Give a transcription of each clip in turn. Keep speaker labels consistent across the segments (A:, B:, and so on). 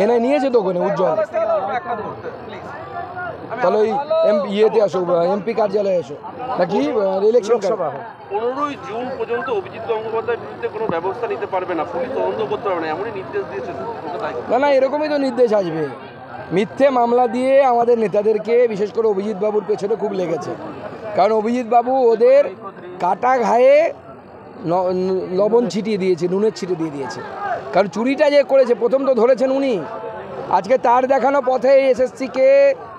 A: এনে নিয়েছে তো ওখানে উজ্জ্বল। তাহলে ওই ইয়েতে আসো, এমপি কার্যালয়ে এসো নাকি ইলেকশন সভা।
B: 15ই জুন পর্যন্ত অভিজিৎ গঙ্গোপাধ্যায়ের বিরুদ্ধে কোনো ব্যবস্থা নিতে পারবে না, পুলিশ তদন্ত করতে পারবে না, এমনই নির্দেশ দিয়েছে।
A: না এরকমই তো নির্দেশ আসবে। মিথ্যে মামলা দিয়ে আমাদের নেতাদেরকে, বিশেষ করে অভিজিৎ বাবুর পেছনে খুব লেগেছে, কারণ অভিজিৎ বাবু ওদের কাটা ঘায়ে লবণ ছিটিয়ে দিয়েছে, নুনের ছিটে দিয়ে দিয়েছে। কারণ চুরিটা যে করেছে প্রথম তো ধরেছেন উনি, আজকে তার দেখানো পথে এসএসসিকে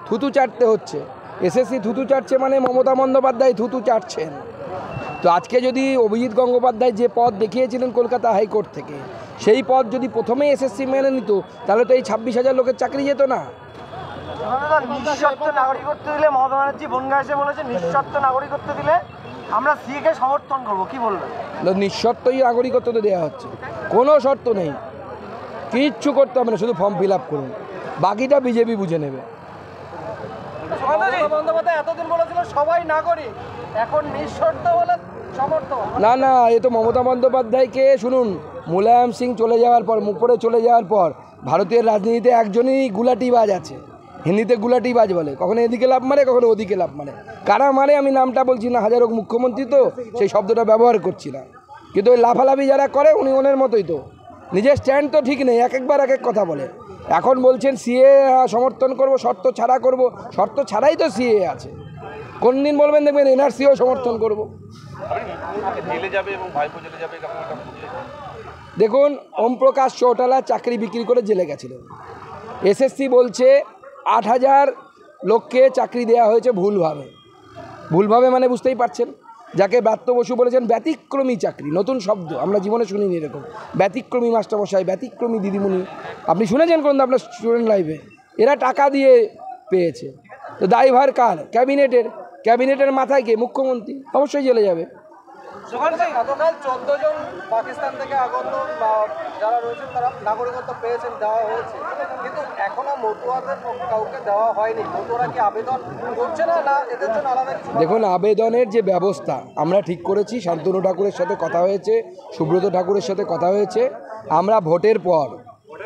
A: থুতু চাটতে হচ্ছে। এসএসসি থুতু চাটছে মানে মমতা বন্দ্যোপাধ্যায় থুতু চাটছেন। তো আজকে যদি অভিজিৎ গঙ্গোপাধ্যায় যে পদ দেখিয়েছিলেন কলকাতা হাইকোর্ট থেকে, সেই পদ যদি প্রথমেই এসএসসি মেনে নিত, তাহলে তো এই 26,000 লোকের চাকরি যেত না।
C: নিঃশর্ত নাগরিকত্ব দিলে, মমতা ব্যানার্জি বনগা এসে বলেছে নিঃশর্ত নাগরিকত্ব দিলে আমরা সিএকে সমর্থন করবো, কি বলবেন?
A: নিঃশর্তই নাগরিকত্ব তো দেওয়া হচ্ছে, কোনো শর্ত নেই, কিচ্ছু করতে হবে না, শুধু ফর্ম ফিল আপ করুন, বাকিটা বিজেপি বুঝে নেবে।
C: বন্দ্যোপাধ্যায় এতদিন বলেছিল সবাই নাগরিক, এখন নিঃশর্ত বলে সমর্থন।
A: না এ তো মমতা বন্দ্যোপাধ্যায়কে শুনুন, মুলায়ম সিং চলে যাওয়ার পর, মুখপরে চলে যাওয়ার পর ভারতীয় রাজনীতিতে একজনই গুলাটিবাজ আছে, হিন্দিতে গুলাটিবাজ বলে, কখনো এদিকে লাভ মারে কখনো ওদিকে লাভ মারে। কারা মারে আমি নামটা বলছি না, হাজার হোক মুখ্যমন্ত্রী তো সেই শব্দটা ব্যবহার করছি না, কিন্তু ওই লাফালাফি যারা করে উনি ওনের মতোই তো, নিজের স্ট্যান্ড তো ঠিক নেই, এক একবার এক এক কথা বলে। এখন বলছেন সিএ সমর্থন করব, শর্ত ছাড়া করব, শর্ত ছাড়াই তো সিএ আছে। কোন দিন বলবেন দেখবেন এনআরসিও সমর্থন করব। দেখুন, ওম প্রকাশ চৌটালা চাকরি বিক্রি করে জেলে গেছিলেন। এসএসসি বলছে 8,000 লোককে চাকরি দেওয়া হয়েছে ভুলভাবে মানে বুঝতেই পারছেন, যাকে ব্রাত্য বসু বলেছেন ব্যতিক্রমী চাকরি, নতুন শব্দ আমরা জীবনে শুনিনি এরকম, ব্যতিক্রমী মাস্টারমশাই, ব্যতিক্রমী দিদিমণি, আপনি শুনেছেন কোন আপনার স্টুডেন্ট লাইফে? এরা টাকা দিয়ে পেয়েছে, তো দায়ভার কার? ক্যাবিনেটের মাথায় কে? মুখ্যমন্ত্রী, অবশ্যই জেলে যাবে।
C: গতকাল 14 জন পাকিস্তান থেকে আগত যারা রয়েছেন তারা নাগরিকত্ব পেয়েছেন, দেওয়া হয়েছে, কিন্তু এখনো মতুয়াদের কাউকে দেওয়া হয়নি। মতুয়ারা কি আবেদন করছে না, এদের জন্য আলাদা কিছু?
A: দেখুন, আবেদনের যে ব্যবস্থা আমরা ঠিক করেছি, শান্তনু ঠাকুরের সাথে কথা হয়েছে, সুব্রত ঠাকুরের সাথে কথা হয়েছে, আমরা ভোটের পর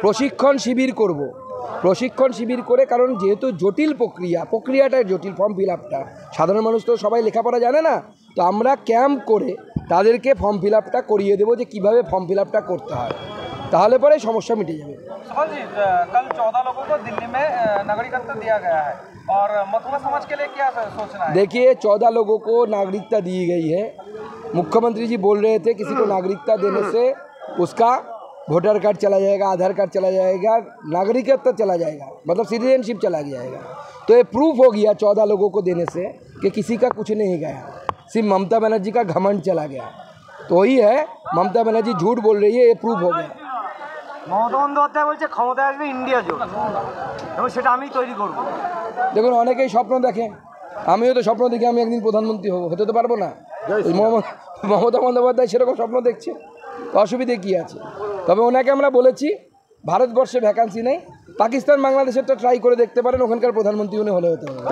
A: প্রশিক্ষণ শিবির করব। প্রশিক্ষণ শিবির করে, কারণ যেহেতু জটিল প্রক্রিয়াটাই জটিল, ফর্ম ফিল আপটা, সাধারণ মানুষ তো সবাই লেখাপড়া জানে না, তো আমরা ক্যাম্প করে তাদেরকে ফর্ম ফিল আপটা করিয়ে দেবো যে কীভাবে ফর্ম ফিল আপটা করতে হয়, তাহলে পরে সমস্যা মিটে যাবে।
C: कल 14 लोगों को दिल्ली में नागरिकत्व दिया गया है और मथुरा समाज के लिए क्या सोचना है?
A: देखिए, 14 लोगों को नागरिकता दी गई है। मुख्यमंत्री जी बोल रहे थे किसी को नागरिकता देने से उसका वोटर कार्ड चला जाएगा, आधार कार्ड चला जाएगा, नागरिकत्व चला जाएगा, मतलब सिटीजनशिप चला जाएगा। तो ये प्रूफ हो गया 14 लोगों को देने से कि किसी का कुछ नहीं गया, सिर्फ ममता बनर्जी का घमंड चला गया। तो वही है, ममता बनर्जी झूठ बोल रही है, ये प्रूफ हो गया।
C: মমতা বন্দ্যোপাধ্যায় বলছে ক্ষমতায় আসবে ইন্ডিয়া জোট এবং সেটা আমি তৈরি করব।
A: দেখুন, অনেকেই স্বপ্ন দেখে, আমিও তো স্বপ্ন দেখি আমি একদিন প্রধানমন্ত্রী হতে তো পারবো না। মমতা বন্দ্যোপাধ্যায় সেরকম স্বপ্ন দেখছে, অসুবিধে কী আছে? তবে ওনাকে আমরা বলেছি ভারতবর্ষে ভ্যাকান্সি নেই, পাকিস্তান বাংলাদেশেরটা ট্রাই করে দেখতে পারেন, ওখানকার প্রধানমন্ত্রী উনি হতে পারেন।